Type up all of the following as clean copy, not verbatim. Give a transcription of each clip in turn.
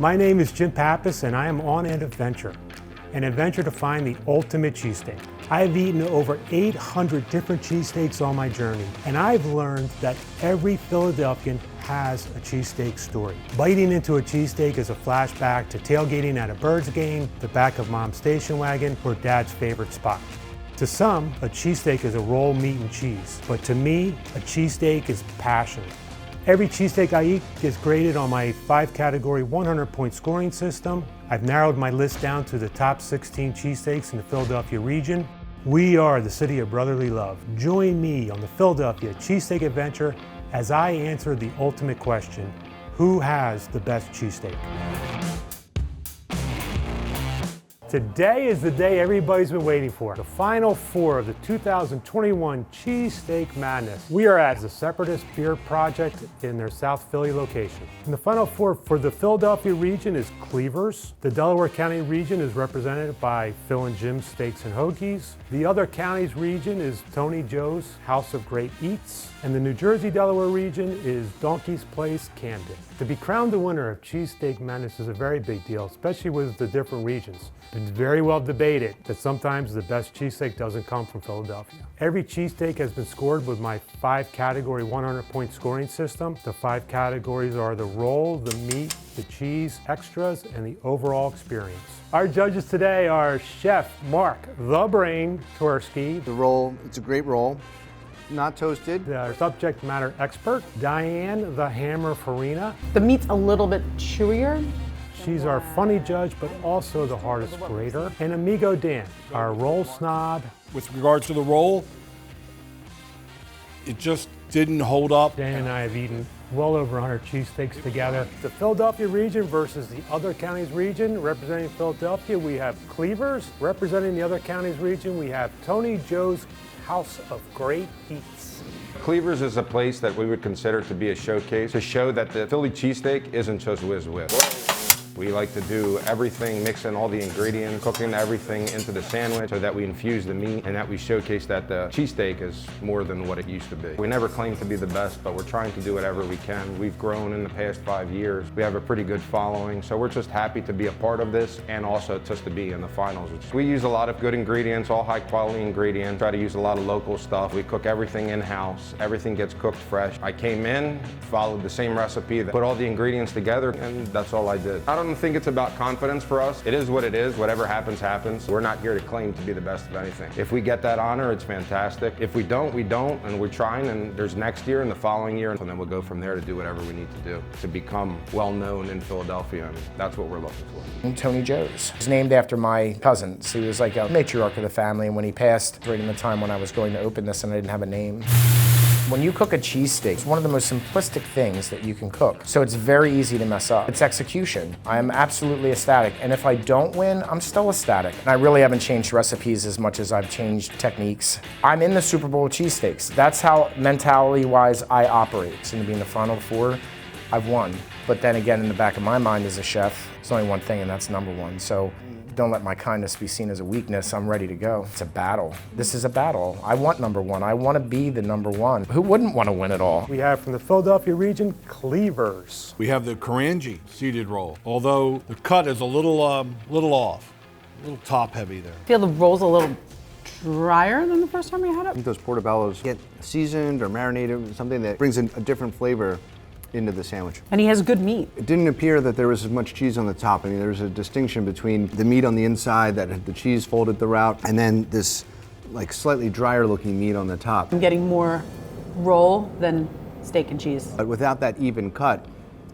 My name is Jim Pappas and I am on an adventure to find the ultimate cheesesteak. I have eaten over 800 different cheesesteaks on my journey, and I've learned that every Philadelphian has a cheesesteak story. Biting into a cheesesteak is a flashback to tailgating at a Birds game, the back of Mom's station wagon, or Dad's favorite spot. To some, a cheesesteak is a roll, meat, and cheese, but to me, a cheesesteak is passion. Every cheesesteak I eat gets graded on my 5-category 100-point scoring system. I've narrowed my list down to the top 16 cheesesteaks in the Philadelphia region. We are the city of brotherly love. Join me on the Philadelphia Cheesesteak Adventure as I answer the ultimate question: who has the best cheesesteak? Today is the day everybody's been waiting for. The Final Four of the 2021 Cheesesteak Madness. We are at the Separatist Beer Project in their South Philly location. And the Final Four for the Philadelphia region is Cleavers. The Delaware County region is represented by Phil and Jim's Steaks and Hoagies. The other counties region is Tony Joe's House of Great Eats. And the New Jersey-Delaware region is Donkey's Place, Camden. To be crowned the winner of Cheesesteak Madness is a very big deal, especially with the different regions. It's very well debated that sometimes the best cheesesteak doesn't come from Philadelphia. Every cheesesteak has been scored with my 5-category 100-point scoring system. The 5 categories are the roll, the meat, the cheese, extras, and the overall experience. Our judges today are Chef Mark the Brain Twersky. The roll, it's a great roll. Not toasted. The subject matter expert, Diane the Hammer Farina. The meat's a little bit chewier. She's our funny judge, but also the hardest grader. And Amigo Dan, our roll snob. With regards to the roll, it just didn't hold up. Dan and I have eaten well over 100 cheesesteaks together. The Philadelphia region versus the other counties region. Representing Philadelphia, we have Cleavers. Representing the other counties region, we have Tony Joe's House of Great Eats. Cleavers is a place that we would consider to be a showcase to show that the Philly cheesesteak isn't just whiz-whiz. We like to do everything, mixing all the ingredients, cooking everything into the sandwich so that we infuse the meat and that we showcase that the cheesesteak is more than what it used to be. We never claim to be the best, but we're trying to do whatever we can. We've grown in the past 5 years. We have a pretty good following, so we're just happy to be a part of this and also just to be in the finals. We use a lot of good ingredients, all high quality ingredients. Try to use a lot of local stuff. We cook everything in-house. Everything gets cooked fresh. I came in, followed the same recipe, put all the ingredients together, and that's all I did. I don't think it's about confidence for us. It is what it is. Whatever happens, happens. We're not here to claim to be the best of anything. If we get that honor, it's fantastic. If we don't, we don't, and we're trying, and there's next year and the following year, and then we'll go from there to do whatever we need to do to become well-known in Philadelphia, and that's what we're looking for. Tony Joe's. It's named after my cousin. So he was like a matriarch of the family, and when he passed, right in the time when I was going to open this and I didn't have a name. When you cook a cheesesteak, it's one of the most simplistic things that you can cook. So it's very easy to mess up. It's execution. I am absolutely ecstatic. And if I don't win, I'm still ecstatic. And I really haven't changed recipes as much as I've changed techniques. I'm in the Super Bowl cheesesteaks. That's how mentality-wise I operate. So to be in the Final Four, I've won. But then again, in the back of my mind as a chef, there's only one thing, and that's #1. So don't let my kindness be seen as a weakness. I'm ready to go. It's a battle. This is a battle. I want #1. I want to be the #1. Who wouldn't want to win it all? We have from the Philadelphia region, Cleavers. We have the Karanji seeded roll, although the cut is a little off, a little top heavy there. I feel the roll's a little drier than the first time we had I it. think those portobellos get seasoned or marinated, something that brings in a different flavor into the sandwich. And he has good meat. It didn't appear that there was as much cheese on the top. I mean, there's a distinction between the meat on the inside that had the cheese folded throughout, and then this like slightly drier looking meat on the top. I'm getting more roll than steak and cheese. But without that even cut,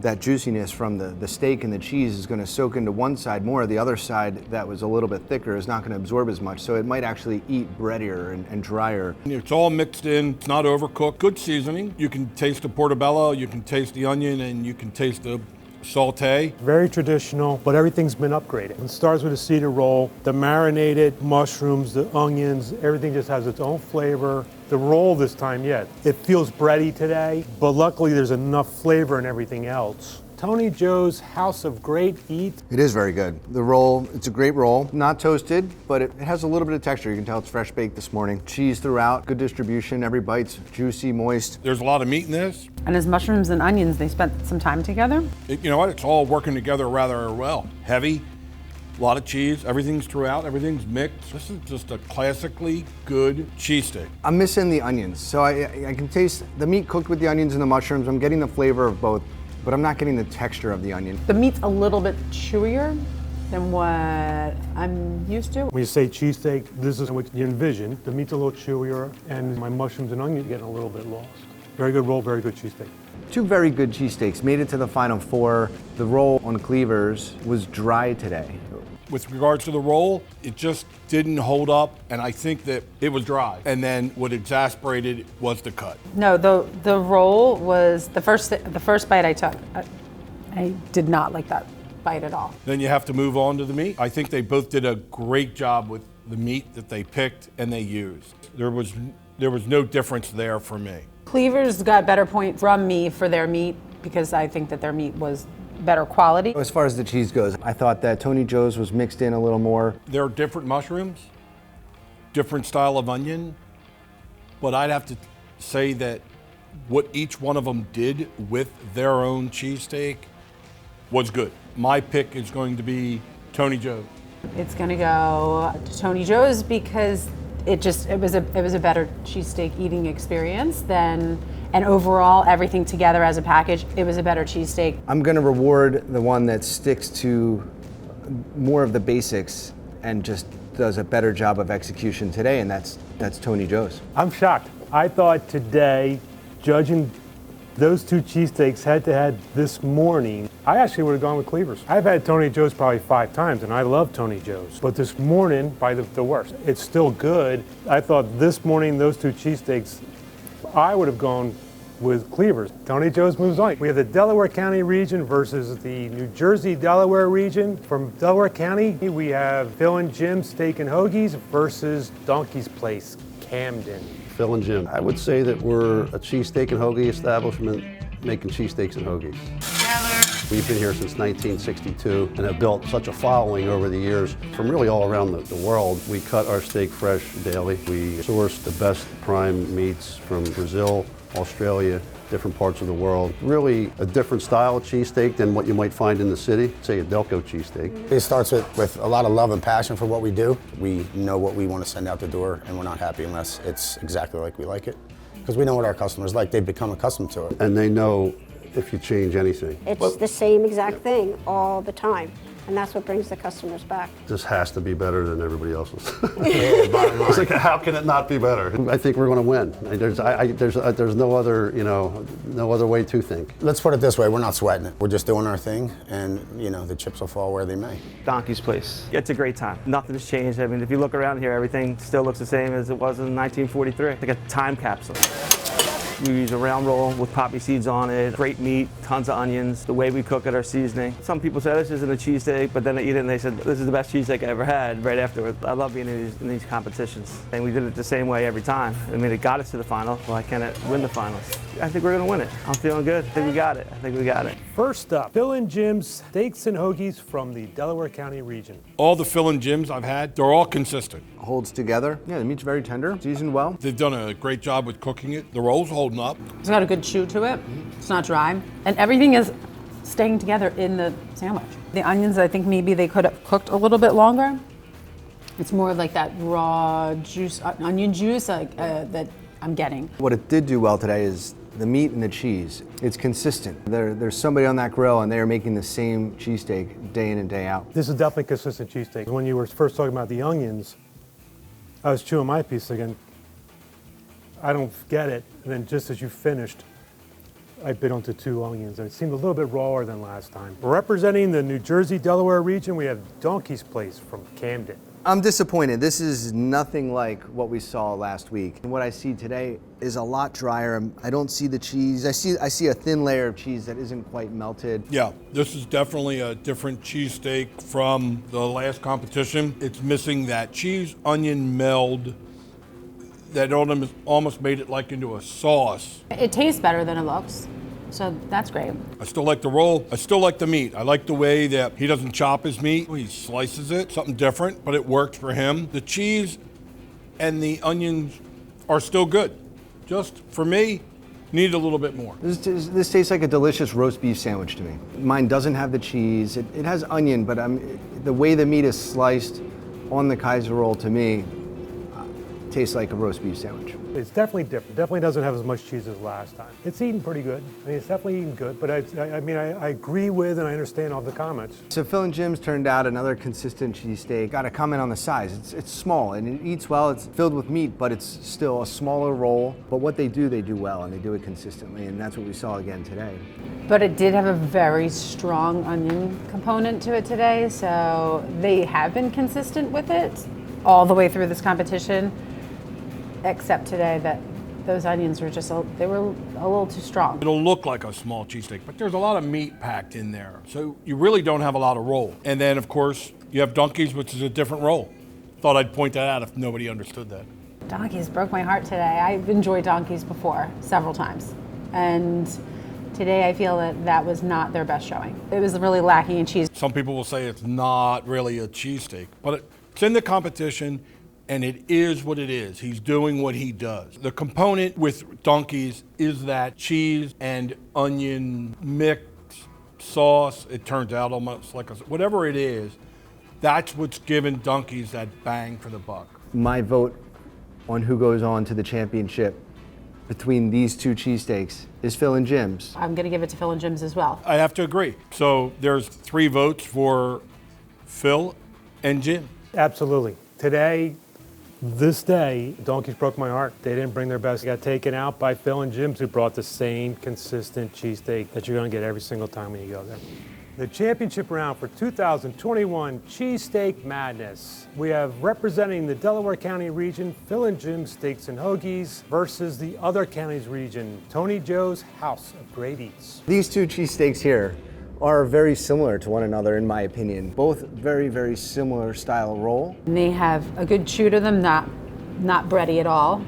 that juiciness from the steak and the cheese is going to soak into one side more. The other side that was a little bit thicker is not going to absorb as much, so it might actually eat breadier and drier. It's all mixed in, it's not overcooked. Good seasoning. You can taste the portobello, you can taste the onion, and you can taste the sauté. Very traditional, but everything's been upgraded. It starts with a cedar roll, the marinated mushrooms, the onions, everything just has its own flavor. The roll this time, it feels bready today, but luckily there's enough flavor in everything else to Tony Joe's House of Great Eat. It is very good. The roll, it's a great roll. Not toasted, but it has a little bit of texture. You can tell it's fresh baked this morning. Cheese throughout, good distribution. Every bite's juicy, moist. There's a lot of meat in this. And his mushrooms and onions, they spent some time together. You know what? It's all working together rather well. Heavy, a lot of cheese. Everything's throughout. Everything's mixed. This is just a classically good cheesesteak. I'm missing the onions. So I can taste the meat cooked with the onions and the mushrooms. I'm getting the flavor of both, but I'm not getting the texture of the onion. The meat's a little bit chewier than what I'm used to. When you say cheesesteak, this is what you envision. The meat's a little chewier, and my mushrooms and onions getting a little bit lost. Very good roll, very good cheesesteak. Two very good cheesesteaks made it to the final four. The roll on Cleavers was dry today. With regards to the roll, it just didn't hold up, and I think that it was dry. And then what exasperated it was the cut. No, the roll was the first bite I took. I did not like that bite at all. Then you have to move on to the meat. I think they both did a great job with the meat that they picked and they used. There was no difference there for me. Cleavers got better points from me for their meat because I think that their meat was better quality. As far as the cheese goes, I thought that Tony Joe's was mixed in a little more. There are different mushrooms, different style of onion, but I'd have to say that what each one of them did with their own cheesesteak was good. My pick is going to be Tony Joe's. It's gonna go to Tony Joe's because it was a better cheesesteak eating experience than, and overall everything together as a package, it was a better cheesesteak. I'm gonna reward the one that sticks to more of the basics and just does a better job of execution today, and that's Tony Joe's. I'm shocked. I thought today, judging those two cheesesteaks head-to-head this morning, I actually would have gone with Cleavers. I've had Tony Joe's probably 5 times, and I love Tony Joe's. But this morning, by the worst. It's still good. I thought this morning, those two cheesesteaks, I would have gone with Cleavers. Tony Joe's moves on. We have the Delaware County region versus the New Jersey-Delaware region. From Delaware County, we have Phil and Jim's Steak and Hoagies versus Donkey's Place, Camden. Phil and Jim. I would say that we're a cheesesteak and hoagie establishment making cheesesteaks and hoagies. We've been here since 1962 and have built such a following over the years from really all around the world. We cut our steak fresh daily. We source the best prime meats from Brazil, Australia, different parts of the world. Really a different style of cheesesteak than what you might find in the city, say a Delco cheesesteak. It starts with a lot of love and passion for what we do. We know what we want to send out the door, and we're not happy unless it's exactly like we like it. Because we know what our customers like. They've become accustomed to it. And they know if you change anything. It's the same exact thing all the time. And that's what brings the customers back. This has to be better than everybody else's. Yeah, bottom line. It's like, how can it not be better? I think we're going to win. There's no other, no other way to think. Let's put it this way, we're not sweating it. We're just doing our thing, and the chips will fall where they may. Donkey's Place. It's a great time. Nothing's changed. I mean, if you look around here, everything still looks the same as it was in 1943. It's like a time capsule. We use a round roll with poppy seeds on it, great meat, tons of onions, the way we cook it, our seasoning. Some people say this isn't a cheesesteak, but then they eat it and they said, this is the best cheesesteak I ever had right afterwards. I love being in these competitions. And we did it the same way every time. I mean, it got us to the final. Why can't it win the finals? I think we're gonna win it. I'm feeling good. I think we got it. I think we got it. First up, Phil and Jim's Steaks and Hoagies from the Delaware County region. All the Phil and Jims I've had, they're all consistent. Holds together. Yeah, the meat's very tender, seasoned well. They've done a great job with cooking it. The roll's holding up. It's got a good chew to it. It's not dry. And everything is staying together in the sandwich. The onions, I think maybe they could have cooked a little bit longer. It's more like that raw juice, onion juice that I'm getting. What it did do well today is the meat and the cheese. It's consistent. There's somebody on that grill and they are making the same cheesesteak day in and day out. This is definitely consistent cheesesteak. When you were first talking about the onions, I was chewing my piece again. I don't get it. And then just as you finished, I bit onto 2 onions. And it seemed a little bit rawer than last time. Representing the New Jersey-Delaware region, we have Donkey's Place from Camden. I'm disappointed. This is nothing like what we saw last week. And what I see today is a lot drier. I don't see the cheese. I see a thin layer of cheese that isn't quite melted. Yeah, this is definitely a different cheesesteak from the last competition. It's missing that cheese-onion meld that almost made it like into a sauce. It tastes better than it looks. So that's great. I still like the roll. I still like the meat. I like the way that he doesn't chop his meat. He slices it, something different, but it works for him. The cheese and the onions are still good. Just for me, need a little bit more. This tastes like a delicious roast beef sandwich to me. Mine doesn't have the cheese. It has onion, but the way the meat is sliced on the Kaiser roll to me tastes like a roast beef sandwich. It's definitely different. Definitely doesn't have as much cheese as last time. It's eating pretty good. I mean, it's definitely eating good, but I agree with and I understand all the comments. So Phil and Jim's turned out another consistent cheesesteak. Got to comment on the size. It's small and it eats well. It's filled with meat, but it's still a smaller roll. But what they do well, and they do it consistently, and that's what we saw again today. But it did have a very strong onion component to it today, so they have been consistent with it all the way through this competition. Except today that those onions were they were a little too strong. It'll look like a small cheesesteak, but there's a lot of meat packed in there. So you really don't have a lot of roll. And then of course, you have donkeys, which is a different roll. Thought I'd point that out if nobody understood that. Donkeys broke my heart today. I've enjoyed donkeys before, several times. And today I feel that was not their best showing. It was really lacking in cheese. Some people will say it's not really a cheesesteak, but it's in the competition. And it is what it is. He's doing what he does. The component with donkeys is that cheese and onion mix sauce. It turns out almost like whatever it is, that's what's given donkeys that bang for the buck. My vote on who goes on to the championship between these two cheesesteaks is Phil and Jim's. I'm gonna give it to Phil and Jim's as well. I have to agree. So there's 3 votes for Phil and Jim. Absolutely. Today, this day, donkeys broke my heart. They didn't bring their best. They got taken out by Phil and Jim's, who brought the same consistent cheesesteak that you're gonna get every single time when you go there. The championship round for 2021 Cheesesteak Madness. We have representing the Delaware County region, Phil and Jim's Steaks and Hoagies versus the other counties region, Tony Joe's House of Great Eats. These two cheesesteaks here are very similar to one another in my opinion. Both very, very similar style roll. And they have a good chew to them, not bready at all.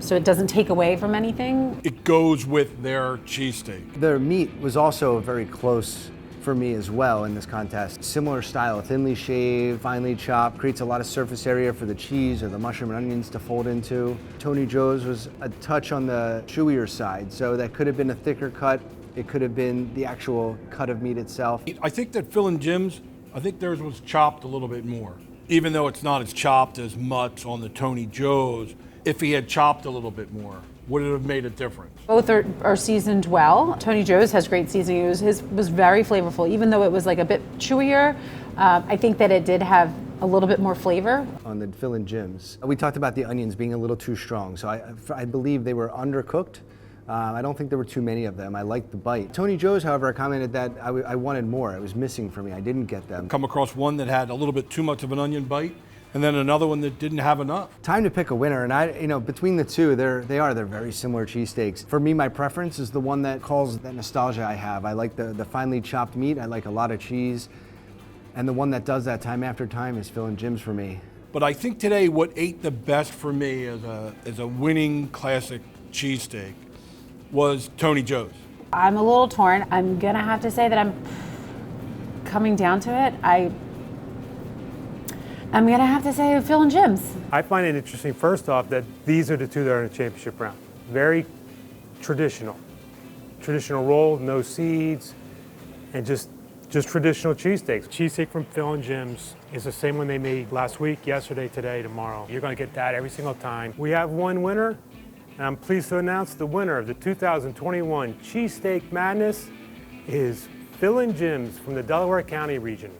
So it doesn't take away from anything. It goes with their cheesesteak. Their meat was also very close for me as well in this contest. Similar style, thinly shaved, finely chopped, creates a lot of surface area for the cheese or the mushroom and onions to fold into. Tony Joe's was a touch on the chewier side, so that could have been a thicker cut. It could have been the actual cut of meat itself. I think that Phil and Jim's, I think theirs was chopped a little bit more. Even though it's not as chopped as much on the Tony Joe's, if he had chopped a little bit more, would it have made a difference? Both are seasoned well. Tony Joe's has great seasoning. His was very flavorful, even though it was like a bit chewier. I think that it did have a little bit more flavor. On the Phil and Jim's, we talked about the onions being a little too strong, so I believe they were undercooked. I don't think there were too many of them. I liked the bite. Tony Joe's, however, commented that I wanted more. It was missing for me. I didn't get them. Come across one that had a little bit too much of an onion bite, and then another one that didn't have enough. Time to pick a winner, and between the two, they're very similar cheesesteaks. For me, my preference is the one that calls that nostalgia I have. I like the finely chopped meat. I like a lot of cheese, and the one that does that time after time is Phil and Jim's for me. But I think today what ate the best for me as a winning classic cheesesteak was Tony Joe's. I'm a little torn. I'm gonna have to say that I'm coming down to it. I'm gonna have to say Phil and Jim's. I find it interesting, first off, that these are the two that are in the championship round. Very traditional. Traditional roll, no seeds, and just traditional cheesesteaks. Cheesesteak from Phil and Jim's is the same one they made last week, yesterday, today, tomorrow. You're gonna get that every single time. We have one winner, and I'm pleased to announce the winner of the 2021 Cheesesteak Madness is Phil and Jim's from the Delaware County region.